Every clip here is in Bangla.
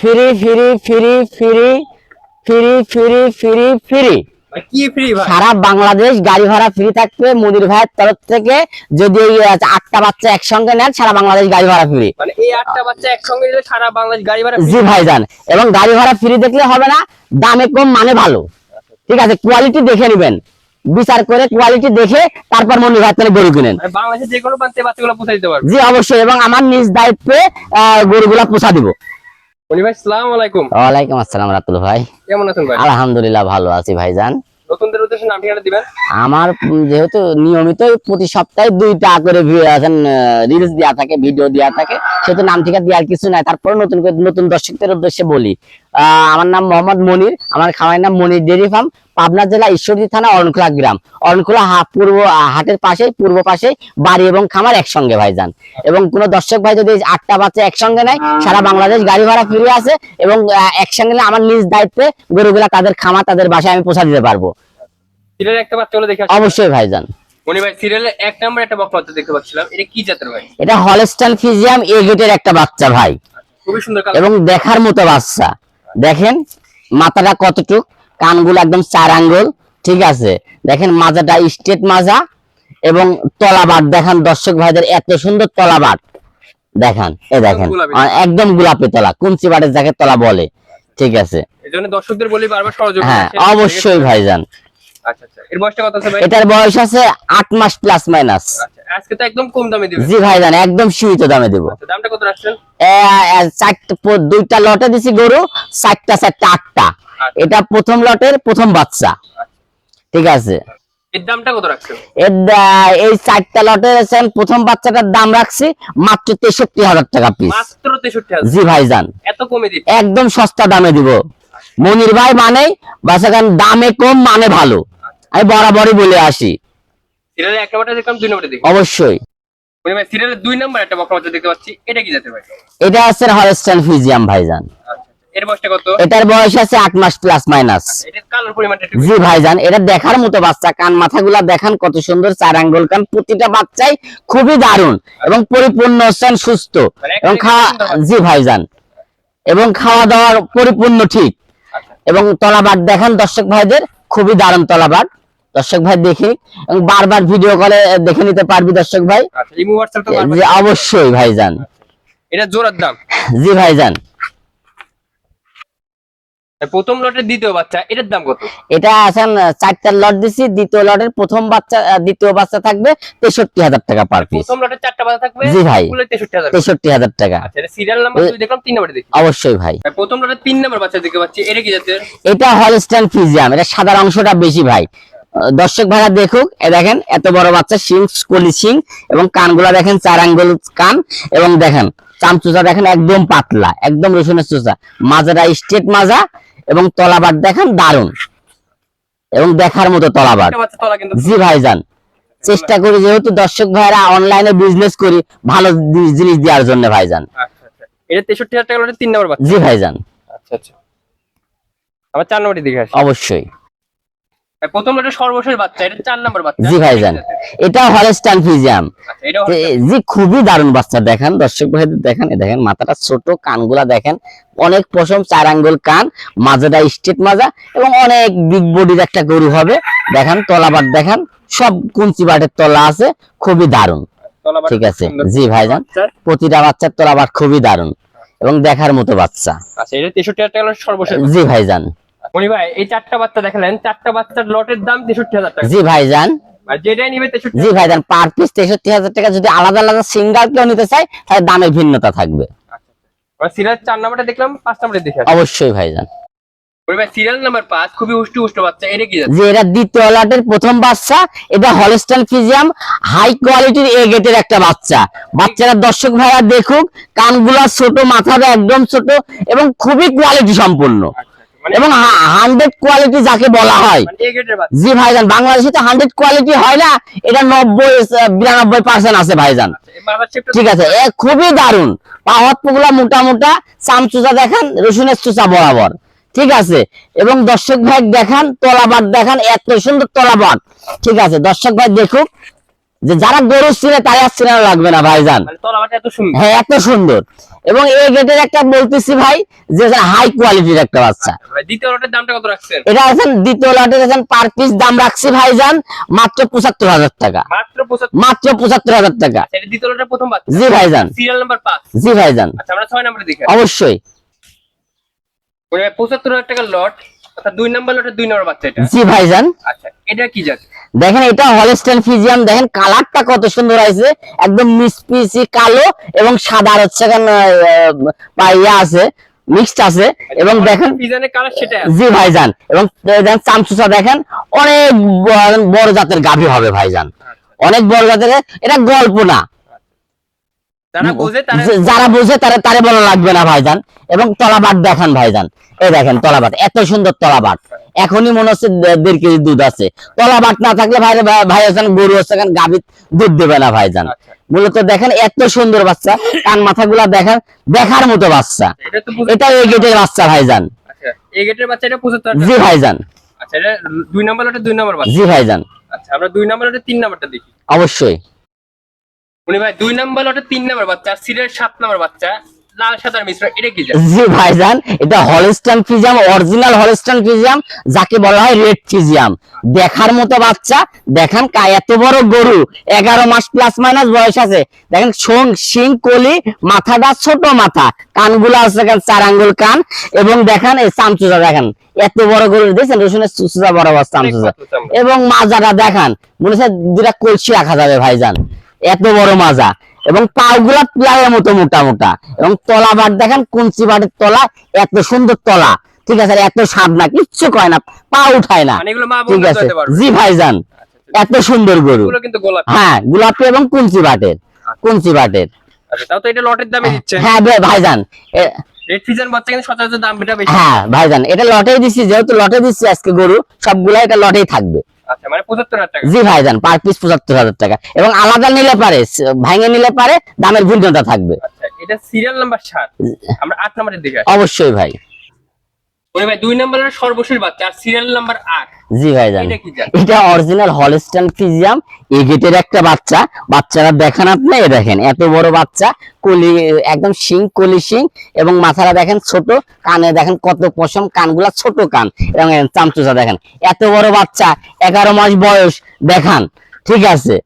Free free free free free free free free কি ফ্রি ভাই? সারা বাংলাদেশ গাড়ি ভাড়া ফ্রি থাকবে মনির ভাইয়ের তরফ থেকে। যদি এই 8টা বাচ্চা একসঙ্গে নেন সারা বাংলাদেশ গাড়ি ভাড়া ফ্রি। মানে এই 8টা বাচ্চা একসঙ্গে নিলে সারা বাংলাদেশ গাড়ি ভাড়া জি ভাইজান, এবং গাড়ি ভাড়া ফ্রি দেখলে হবে না, দামে কম মানে ভালো। ঠিক আছে, কোয়ালিটি দেখে নেবেন, বিচার করে কোয়ালিটি দেখে তারপর মনির ভাইয়ের থেকে গরু কিনেন। বাংলাদেশে যে কোনো প্রান্তে বাচ্চাগুলো পৌঁছে দিতে পারবে। জি অবশ্যই, এবং আমার নিজ দায়িত্বে গরুগুলা পৌঁছা দিব। মনির ভাই আসসালামু আলাইকুম। ওয়ালাইকুম আসসালাম রাতুল ভাই, কেমন আছেন ভাই? আলহামদুলিল্লাহ ভালো আছি ভাইজান। নতুনদের উদ্দেশ্যে নাম ঠিকানা দিবেন। আমার যেহেতু নিয়মিত প্রতি সপ্তাহে 2টা করে রিলস দেওয়া থাকে, ভিডিও দেওয়া থাকে, সেহেতু নাম ঠিকানা দেওয়ার কিছু নাই। তারপরে নতুন দর্শকদের উদ্দেশ্যে বলি, আমার নাম মোহাম্মদ মনির, আমার খামারের নাম মনির ডেইরি ফার্ম, পাবনা জেলা ঈশ্বরদী থানা অরণখোলা গ্রাম। অরণখোলা পূর্ব হাটের পাশে, পূর্ব পাশে বাড়ি এবং খামার একসঙ্গে ভাইজান। এবং কোনো দর্শক ভাই যদি 8টা বাচ্চা একসঙ্গে নেয় সারা বাংলাদেশ গাড়ি ভাড়া ফ্রি আছে, এবং একসঙ্গে আমার নিজ দায়িত্বে গরুগুলা তাদের খামার তাদের বাসায় আমি পৌঁছা দিতে পারবো। সিরিয়াল একটা বাচ্চাগুলো দেখে অবশ্যই ভাইজান। মনির ভাই সিরিয়ালে 1 নম্বর একটা বকনা বাচ্চা দেখতে পাচ্ছিলাম, এটা কি জাতের ভাই? এটা হলস্টাইন ফ্রিজিয়ান এ গেটের একটা বাচ্চা ভাই, খুবই সুন্দর কালার এবং দেখার মতো বাচ্চা। দেখেন মাথাটা কতটুক, কানগুলো একদম 4 আঙ্গুল। ঠিক আছে, দেখেন মাজাটা স্ট্রেট মাজা, এবং তলাবাট দেখেন দর্শক ভাইদের, এত সুন্দর তলাবাট দেখেন। এ দেখেন একদম গোলাপি তলা, কুঞ্চি বাটের যাকে তলা বলে। ঠিক আছে, এজন্য দর্শকদের বলি বারবার সহযোগিতা। হ্যাঁ অবশ্যই ভাইজান। আচ্ছা আচ্ছা, এর বয়সটা কত আছে ভাই? এটার বয়স আছে 8 মাস প্লাস মাইনাস। আচ্ছা, আজকে তো একদম কম দামে দিবেন। জি ভাইজান, একদম সীমিত দামে দেব। আচ্ছা, দামটা কত রাখছেন? 2টা লটে দিছি গরু, 4টা 8টা। এটা প্রথম লটের প্রথম বাচ্চা। ঠিক আছে, এর দামটা কত রাখছেন? এই 4টা লটের প্রথম বাচ্চাটার দাম রাখছি মাত্র 63,000 টাকা পিস। মাত্র 63,000? জি ভাইজান, এত কমে দিচ্ছেন? একদম সস্তা দামে দিব। মনির ভাই মানে বাচ্চাটার দামে কম মানে ভালো, আমি বরাবরই বলে আসি। সিরিয়ালে একটা বাচ্চা দেখলাম, 2 নম্বরে দেখি। অবশ্যই। মনির ভাই সিরিয়ালে 2 নম্বর একটা বকনা বাচ্চা দেখতে পাচ্ছি, এটা কি জাতের ভাই? এটা আছে হলস্টাইন ফ্রিজিয়ান ভাইজান। আচ্ছা, এর বয়সটা কত? এটার বয়স আছে 8 মাস প্লাস মাইনাস। এটার কালার পরিমাণটা একটু জি ভাইজান, এটা দেখার মতো বাচ্চা। কান মাথাগুলা দেখান কত সুন্দর, 4 আঙ্গুল কান, প্রতিটা বাচ্চাই খুবই দারুণ এবং পরিপূর্ণ হচ্ছেন সুস্থ এবং খাওয়া। জি ভাইজান, এবং খাওয়া দাওয়ার পরিপূর্ণ ঠিক। এবং তলাবাট দেখান দর্শক ভাইদের, খুবই দারুণ তলাবাট। দর্শক ভাই দেখে এবং বারবার ভিডিও কলে দেখে নিতে পারবি দর্শক ভাই। আচ্ছা, ইমো হোয়াটসঅ্যাপ তো জি অবশ্যই ভাইজান। এটা জোড়ার দাম? জি ভাইজান। প্রথম লটের দ্বিতীয় বাচ্চা, এটার দাম কত? এটা আছেন 4টা লট দিছি, দ্বিতীয় লটের প্রথম বাচ্চা দ্বিতীয় বাচ্চা থাকবে 63,000 টাকা পার পিস। প্রথম লটের 4টা বাচ্চা থাকবে, জি ভাই, পুরো 63,000। 63,000 টাকা। আচ্ছা, এটা সিরিয়াল নাম্বার 2 দেখলাম, 3 নম্বরে দেখি। অবশ্যই ভাই। প্রথম লটের 3 নম্বর বাচ্চা দেখতে পাচ্ছি, এটা কি জাতের? এটা হলস্টাইন ফ্রিজিয়ান, এটা সাদা অংশটা বেশি ভাই। দর্শক ভাইরা দেখুক, এ দেখেন এত বড় বাচ্চা, শিং কলি শিং, এবং কানগুলা দেখেন 4 আঙ্গুল কান, এবং দেখেন চামচুচা দেখেন একদম পাতলা, একদম রসুনের চুচা, মাজাটা স্ট্রেট মাজা, এবং তলাবাট দেখেন দারুন, এবং দেখার মতো তলাবাট। জি ভাইজান, চেষ্টা করি যেহেতু দর্শক ভাইরা অনলাইনে বিজনেস করি, ভালো জিনিস দেওয়ার জন্য ভাইজান। আচ্ছা আচ্ছা, এটা 63,000 টাকা লটের 3 নম্বর বাচ্চা? জি ভাইজান। আচ্ছা আচ্ছা, আবার 4 নম্বরে দেখে আসি। অবশ্যই। প্রথম লটের সর্বশেষ বাচ্চা, এটা 4 নম্বর বাচ্চা? জি ভাইজান, এটা হলস্টাইন ফ্রিজিয়ান। আচ্ছা, এটা জি খুবই দারুণ বাচ্চা। দেখেন দর্শক ভাইদের দেখেন, এ দেখেন মাথাটা ছোট, কানগুলা দেখেন অনেক পশম, 4 আঙ্গুল কান, মাজাটা স্ট্রেট মাজা, এবং অনেক বিগ বডির একটা গরু হবে। দেখেন তলাবাট দেখেন, সব কুঞ্চি বাটের তলা আছে, খুবই দারুণ। ঠিক আছে, জি ভাইজান, প্রতিটা বাচ্চার তলাবাট খুবই দারুণ এবং দেখার মতো বাচ্চা। আচ্ছা, এটা 63,000 টাকা লটের সর্বশেষ? জি ভাইজান। মনি ভাই, এই 4টা বাচ্চা দেখালেন, 4টা বাচ্চার লটের দাম 63,000 টাকা? জি ভাইজান। আর যেটাই নিবে 63? জি ভাইজান, পার পিস 63,000 টাকা। যদি আলাদা আলাদা সিঙ্গেল কেউ নিতে চায় তাহলে দামের ভিন্নতা থাকবে। আচ্ছা, সিরিয়াল 4 নম্বরটা দেখলাম, 5 নম্বরে দেখে আসি। অবশ্যই ভাইজান। মনি ভাই, সিরিয়াল নাম্বার 5 খুবই হুষ্ট বাচ্চা, এটা কি জাত? যে এটা দ্বিতীয় লটের প্রথম বাচ্চা, এটা হলস্টাইন ফ্রিজিয়ান হাই কোয়ালিটির এ গেটের একটা বাচ্চা। বাচ্চারা দর্শক ভাইরা দেখুক, কানগুলা ছোট, মাথাটা একদম ছোট, এবং খুবই কোয়ালিটি সম্পন্ন, এবং 100 কোয়ালিটি যাকে বলা হয়। জি ভাইজান, বাংলাদেশে তো 100 কোয়ালিটি হয় না, এটা 90-92% আছে ভাইজান। ঠিক আছে, খুবই দারুণ। পা হাত গুলা মোটা মোটা, চামচুচা দেখেন রসুনের চুচা বরাবর। ঠিক আছে, এবং দর্শক ভাই দেখান তলাবাট, দেখান এত সুন্দর তলাবাট। ঠিক আছে, দর্শক ভাই দেখুক, যে যারা গরু চিনে তারা আর চেনা লাগবে না ভাইজান। মানে তলাবাটা এত সুন্দর। হ্যাঁ এত সুন্দর, এবং এই গেটের একটা বলতেছি ভাই যে হাই কোয়ালিটির একটা বাচ্চা। ভাই দ্বিতীয় লটের দামটা কত রাখছেন? এটা আছেন দ্বিতীয় লটের আছেন পার পিস দাম রাখছি ভাইজান মাত্র ৭৫,০০০ টাকা। মাত্র 75। মাত্র ৭৫,০০০ টাকা। এটা দ্বিতীয় লটের প্রথম বাচ্চা। জি ভাইজান। Serial number 5। জি ভাইজান। আচ্ছা আমরা 6 নম্বরে দেখি। অবশ্যই। ওই ৭৫,০০০ টাকার লট, অর্থাৎ 2 নম্বর লটের 2 নম্বর বাচ্চা এটা। জি ভাইজান। আচ্ছা এটা কি জাত? দেখেন এটা হলস্টাইন ফ্রিজিয়ান, দেখেন কালারটা কত সুন্দর হয়েছে, একদম মিসপিসি কালো এবং সাদা হচ্ছে পাইয়া আছে, মিক্সড আছে। এবং দেখেন ফিজানের কালার সেটা আছে। জি ভাইজান, এবং দেখেন চামচুচা দেখেন অনেক বড় জাতের গাভী হবে ভাইজান, অনেক বড় জাতের। এটা গল্প না, যারা বোঝে তারা যারা বোঝে তারা বলা লাগবে না ভাইজান। এবং তলাবাট দেখেন ভাইজান, এই দেখেন তলাবাট, এত সুন্দর তলাবাট, এখনই মনে হচ্ছে ১.৫ কেজি দুধ আছে। তলাবাট না থাকলে ভাই আছেন গরু হচ্ছে গাভী দুধ দেবে না ভাইজান। মূলত দেখেন এত সুন্দর বাচ্চা, কান মাথাগুলা দেখেন, দেখার মতো বাচ্চা। এটা তো এটা এই গেটের বাচ্চা ভাইজান। আচ্ছা এই গেটের বাচ্চা এটা ৭৫,০০০ জি ভাইজান। আচ্ছা এটা 2 নম্বর লটের 2 নম্বর বাচ্চা। জি ভাইজান। আচ্ছা আমরা 2 নম্বর লটের 3 নম্বরটা দেখি। অবশ্যই। উনি ভাই 2 নম্বর লটের 3 নম্বর বাচ্চা, সিরিয়াল 7 নম্বর বাচ্চা, লাল সাদার মিশ্রণ, এটা কি জাত? জি ভাইজান, এটা হলস্টাইন ফ্রিজিয়াম, অরিজিনাল হলস্টাইন ফ্রিজিয়াম, যাকে বলা হয় রেড ফ্রিজিয়াম। দেখার মতো বাচ্চা, দেখেন এত বড় গরু, 11 মাস প্লাস মাইনাস বয়স আছে। দেখেন শিং কলি, মাথাটা ছোট মাথা, কানগুলো আছে 4 আঙ্গুল কান, এবং দেখেন এই চামচুচা দেখেন, এত বড় গরু দেখছেন, রসুনের চুচা বড় বড় চামচুচা, এবং মাজাটা দেখেন মনে হচ্ছে 2টা কলসি রাখা যাবে ভাইজান, এত বড় মাজা। এবং পাগুলা প্লায়ের মতো মোটা মোটা, এবং তলা বাট দেখেন কুঞ্চি বাটের তলা, এত সুন্দর তলা, ঠিক আছে, এত স্বাদ না, কিচ্ছু কয় না, পা উঠায় না, মানে এগুলো মা ঠিক বোনরা আছে। ধুতে পারবে। জি ভাইজান, এত সুন্দর গরু। এগুলো কিন্তু গোলাপি। হ্যাঁ গোলাপি এবং কুঞ্চি বাটের, কুঞ্চি বাটের। আচ্ছা তাও তো এটা লটের দামে দিচ্ছে। হ্যাঁ ভাইজান। রেড ফিজান বাচ্চা কিন্তু সচরাচর দামটা বেশি। হ্যাঁ ভাইজান, এটা লটেই দিচ্ছি, যেহেতু লটে দিচ্ছি আজকে গরু সবগুলা, এটা লটেই থাকবে। আচ্ছা মানে ৭৫,০০০ টাকা। জি ভাইজান, পার পিস ৭৫,০০০ টাকা, এবং আলাদা নিলে পারে, ভাঙে নিলে পারে, দামের ভিন্নতা থাকবে। আচ্ছা এটা সিরিয়াল নাম্বার 7, আমরা 8 নম্বরের দিকে আসি। অবশ্যই ভাই। ওই ভাই 2 নম্বরের সর্বশেষ বাচ্চা, আর সিরিয়াল নাম্বার 8। জি ভাইজান, এটা কি জাত? এটা অরিজিনাল হলস্টাইন ফ্রিজিয়াম, এই গেটের একটা বাচ্চা। বাচ্চারা দেখেন আপনি, এ দেখেন এত বড় বাচ্চা, কলি একদম শিং, কলি শিং, এবং মাথাটা দেখেন ছোট, কানে দেখেন কত পশম, কানগুলা ছোট কান, এবং চামচুচা দেখেন, এত বড় বাচ্চা, 11 মাস বয়স দেখান, ঠিক আছে।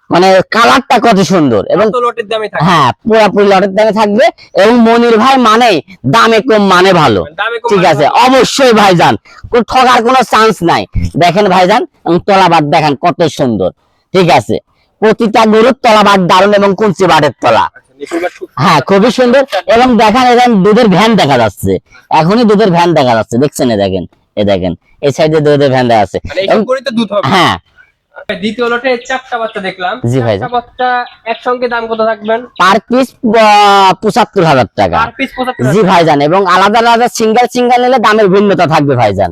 মানে কালারটা কত সুন্দর, এবং তো লটের দামে থাকে। হ্যাঁ পুরোপুরি লটের দামে থাকবে। এবং মনির ভাই মানে দামে কম মানে ভালো, দামে কম ঠিক মানে আছে, ভালো। অবশ্যই ভাইজান, কোন ঠকার কোনো চান্স নাই। দেখেন ভাইজান, এবং তলাবাট দেখেন কত সুন্দর, ঠিক আছে, প্রতিটা গরুর তলাবাট দারুণ, এবং কুঞ্চি বাটের তলা, আচ্ছা নিপুণবার হ্যাঁ খুবই সুন্দর। এবং দেখেন এখানে দুধের ভ্যান দেখা যাচ্ছে, এখনই দুধের ভ্যান দেখা যাচ্ছে, দেখছেন, এ দেখেন, এ দেখেন এই সাইডে দুধের ভ্যান দেখা যাচ্ছে। মানে এইসব করে তো দুধ হবে। হ্যাঁ দ্বিতীয় লটে 4টা বাচ্চা দেখলাম। জি ভাই। 4টা বাচ্চা একসঙ্গে দাম কত থাকবেন? পার পিস ৭৫,০০০ টাকা। Per piece 75,০০০। জি ভাইজান, এবং আলাদা আলাদা সিঙ্গেল সিঙ্গেল নিলে দামের ভিন্নতা থাকবে ভাইজান,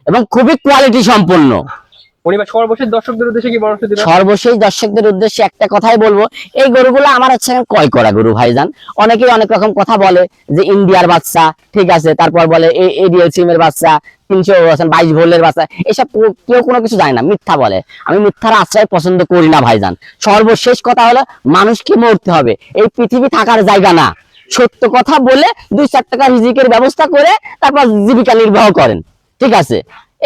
এবং খুবই কোয়ালিটি সম্পন্ন। উনি ভাই সর্বশেষ দর্শকদের উদ্দেশ্যে কি পরামর্শ দিবেন? সর্বশেষ দর্শকদের উদ্দেশ্যে একটা কথাই বলবো, এই গরুগুলো আমার হচ্ছে ক্রয় করা গরু ভাইজান। অনেকেই অনেক রকম কথা বলে যে ইন্ডিয়ার বাচ্চা, ঠিক আছে, তারপর বলে এডিএল সিমের বাচ্চা, 322 ভোল্টের বাচ্চা, এসব কেউ কোনো কিছু জানে না, মিথ্যা বলে। আমি মিথ্যার আশ্রয় পছন্দ করি না ভাইজান। সর্বশেষ কথা হলো, মানুষকে মরতে হবে, এই পৃথিবী থাকার জায়গা না। সত্য কথা বলে 2-4 টাকা রিজিকের ব্যবস্থা করে তারপর জীবিকা নির্বাহ করেন, ঠিক আছে।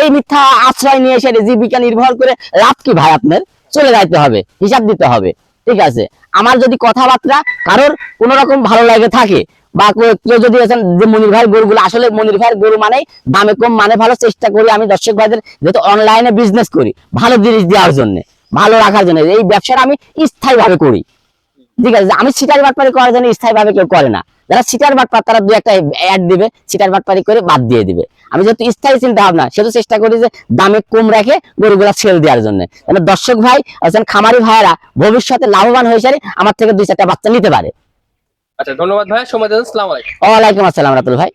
এই মিথ্যা আশ্রয় নিয়ে এসে জীবিকা নির্ভর করে লাভ কি ভাই? আপনার চলে যাইতে হবে, হিসাব দিতে হবে, ঠিক আছে। আমার যদি কথাবার্তা কারোর কোন রকম ভালো লাগে থাকে, বা কেউ যদি আছেন যে মনির ভাইয়ের গরুগুলো, আসলে মনির ভাইয়ের গরু মানে দামে কম মানে ভালো, চেষ্টা করি আমি দর্শক ভাইদের, যেহেতু অনলাইনে বিজনেস করি, ভালো জিনিস দেওয়ার জন্য, ভালো রাখার জন্য, এই ব্যবসাটা আমি স্থায়ী ভাবে করি, ঠিক আছে। আমি সিটার বাটপারি করার জন্য স্থায়ী ভাবে কেউ করে না। যারা সিটার বাটপার তারা 2-একটা অ্যাড দিবে, সিটার বাটপারি করে বাদ দিয়ে দিবে। আমি যেহেতু স্থায়ী চিন্তা ভাবনা, সেহেতু চেষ্টা করি যে দামে কম রেখে গরুগুলা সেল দেওয়ার জন্য, মানে দর্শক ভাই আছেন, খামারি ভাইয়েরা ভবিষ্যতে লাভবান হয়ে সারি আমার থেকে 2-4টা বাচ্চা নিতে পারে। আচ্ছা ধন্যবাদ ভাই, সময় দেন। আসসালামু আলাইকুম। ওয়ালাইকুম আসসালাম রাতুল ভাই।